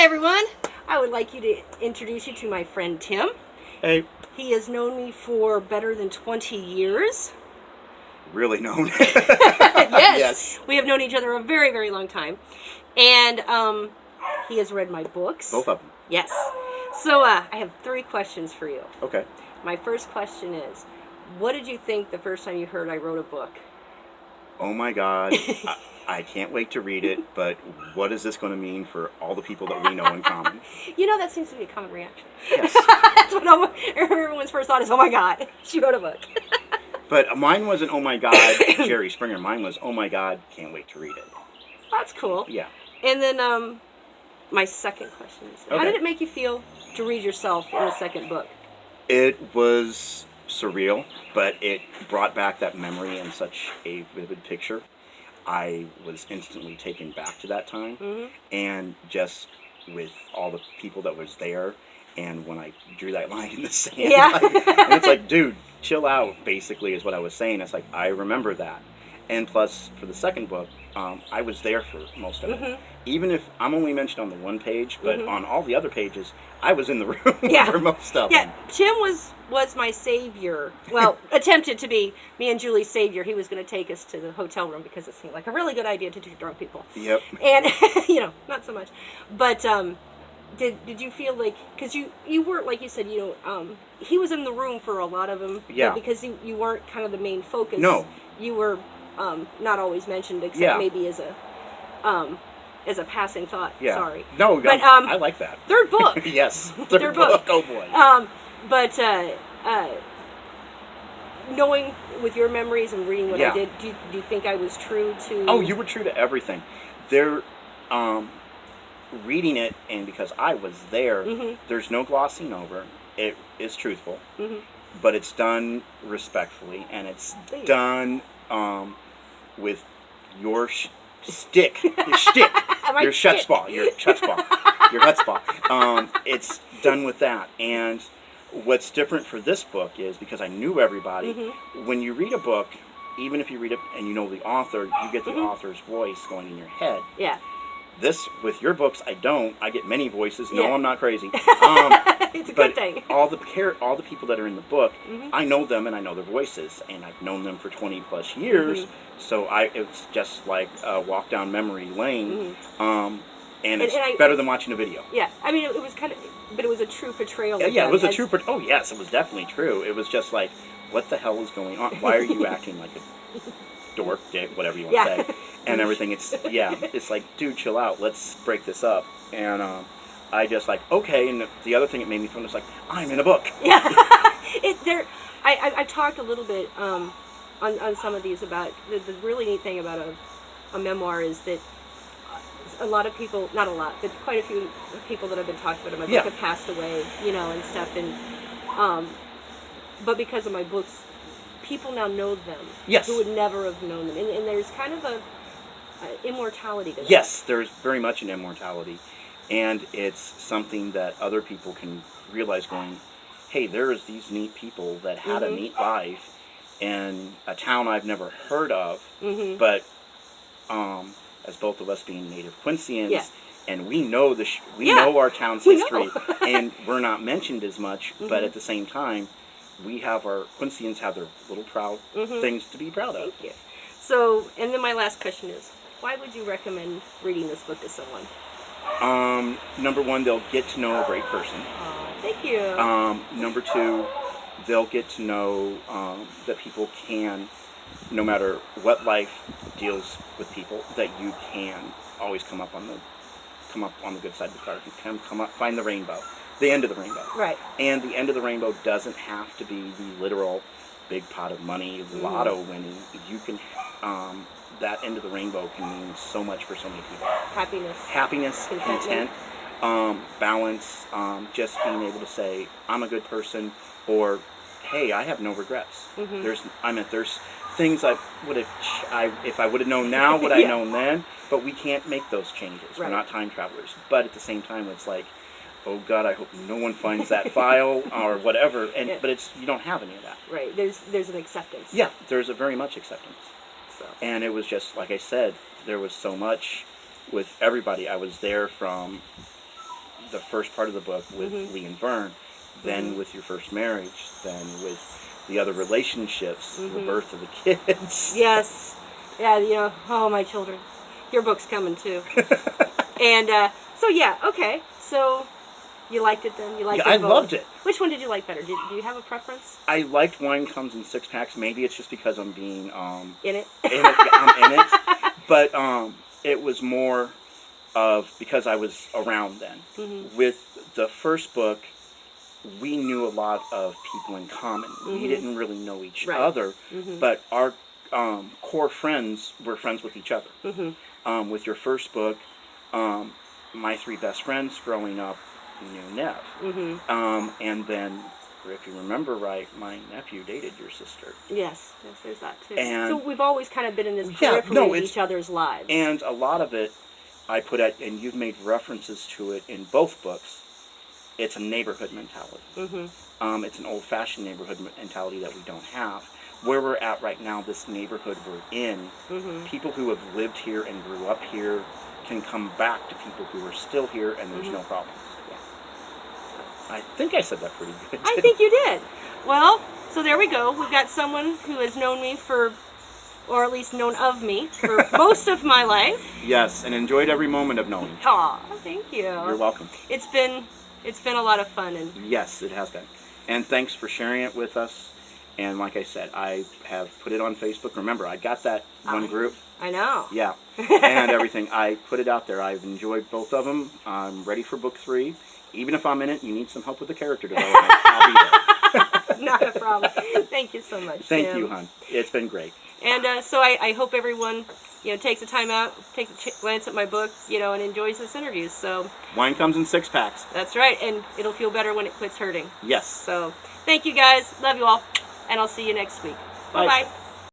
everyone. I would like you to introduce you to my friend Tim. Hey. He has known me for better than 20 years. Really known? Yes. We have known each other a very, very long time. And he has read my books. Both of them? Yes. So I have 3 questions for you. Okay. My first question is, what did you think the first time you heard I wrote a book? Oh my God. I can't wait to read it, but what is this going to mean for all the people that we know in common? You know, that seems to be a common reaction. Yes. That's what everyone's first thought is, oh my God, she wrote a book. But mine wasn't, oh my God, Jerry Springer. Mine was, oh my God, can't wait to read it. That's cool. Yeah. And then my second question is, how did it make you feel to read yourself in the second book? It was surreal, but it brought back that memory in such a vivid picture. I was instantly taken back to that time, and just with all the people that was there, and when I drew that line in the sand, and it's like, dude, chill out, basically, is what I was saying. It's like, I remember that. And plus, for the second book, I was there for most of it. Even if I'm only mentioned on the one page, but on all the other pages, I was in the room for most of them. Yeah, Tim was my savior. Well, attempted to be me and Julie's savior. He was going to take us to the hotel room because it seemed like a really good idea to do drunk people. Yep. And, not so much. But did you feel like, because you weren't, like you said, he was in the room for a lot of them. Yeah. But because you weren't kind of the main focus. No. You were not always mentioned, except maybe as a passing thought. Yeah. Sorry. No, but I like that. Third book. Yes. Third book. Oh boy. But knowing with your memories and reading what I did, do you think I was true to? Oh, you were true to everything. There, reading it, and because I was there, there's no glossing over. It is truthful, but it's done respectfully, and it's done with your stick, your shtick, your chutzpah, your chutzpah. It's done with that. And what's different for this book is, because I knew everybody, when you read a book, even if you read it and you know the author, you get the author's voice going in your head. Yeah. This, with your books, I don't. I get many voices. No, I'm not crazy. It's a good thing. all the people that are in the book, I know them and I know their voices, and I've known them for 20 plus years. So it's just like a walk down memory lane, and it's better than watching a video. Yeah, I mean, it was kind of, but it was a true portrayal. Yeah, it was a true. Oh yes, it was definitely true. It was just like, what the hell is going on? Why are you acting like a dork, dick, whatever you want to say, and everything? It's like, dude, chill out. Let's break this up. And I just like, okay. And the other thing it made me feel was like, I'm in a book. Yeah, I talked a little bit on some of these about the really neat thing about a memoir is that a lot of people, not a lot, but quite a few people that have been talking about my book have passed away, and stuff, and but because of my books, people now know them who would never have known them, and there's kind of a immortality to that. Yes, there's very much an immortality, and it's something that other people can realize, going, hey, there's these neat people that had a neat life in a town I've never heard of, but as both of us being native Quincyans, and we know know our town's history, and we're not mentioned as much, but at the same time, Quincyans have their little proud things to be proud of. Thank you. So, and then my last question is, why would you recommend reading this book to someone? Number 1, they'll get to know a great person. Thank you. Number 2, they'll get to know that people can, no matter what life deals with people, that you can always come up on the good side of the car. You can come up, find the rainbow. The end of the rainbow. Right. And the end of the rainbow doesn't have to be the literal big pot of money, lotto winning. You can, that end of the rainbow can mean so much for so many people. Happiness, content, balance, just being able to say, I'm a good person, or, hey, I have no regrets. There's things I would have, if I would have known now, would I have known then? But we can't make those changes. We're not time travelers. But at the same time, it's like, oh God, I hope no one finds that file or whatever. But you don't have any of that. Right. There's an acceptance. Yeah, there's a very much acceptance. So. And it was just, like I said, there was so much with everybody. I was there from the first part of the book with Lee and Vern, then with your first marriage, then with the other relationships, the birth of the kids. Yes. Yeah, you know, oh, my children. Your book's coming, too. And, so, yeah, okay. So, you liked it then? You liked it I both? loved it. Which one did you like better? Do you have a preference? I liked Wine Comes in Six Packs. Maybe it's just because I'm being... in it? I'm in it. But it was more of... Because I was around then. With the first book, we knew a lot of people in common. We didn't really know each other. But our core friends were friends with each other. With your first book, my three best friends growing up knew Nev. And then, if you remember right, my nephew dated your sister. Yes, there's that too. And so we've always kind of been in this periphery of each other's lives. And a lot of it, I put at, and you've made references to it in both books, it's a neighborhood mentality. It's an old-fashioned neighborhood mentality that we don't have. Where we're at right now, this neighborhood we're in, people who have lived here and grew up here can come back to people who are still here, and there's no problems. Yeah. I think I said that pretty good. I think you did. Well, so there we go. We've got someone who has known me for, or at least known of me, for most of my life. Yes, and enjoyed every moment of knowing. Aw, thank you. You're welcome. It's been a lot of fun. And yes, it has been. And thanks for sharing it with us. And like I said, I have put it on Facebook. Remember, I got that one group. I know. Yeah, and everything. I put it out there. I've enjoyed both of them. I'm ready for book 3. Even if I'm in it, you need some help with the character development, I'll be there. Not a problem. Thank you so much, Thank Tim. you, hon. It's been great. And so I hope everyone, takes the time out, takes a glance at my book, and enjoys this interview. So Wine Comes in 6 Packs. That's right, and it'll feel better when it quits hurting. Yes. So thank you guys. Love you all. And I'll see you next week. Bye-bye.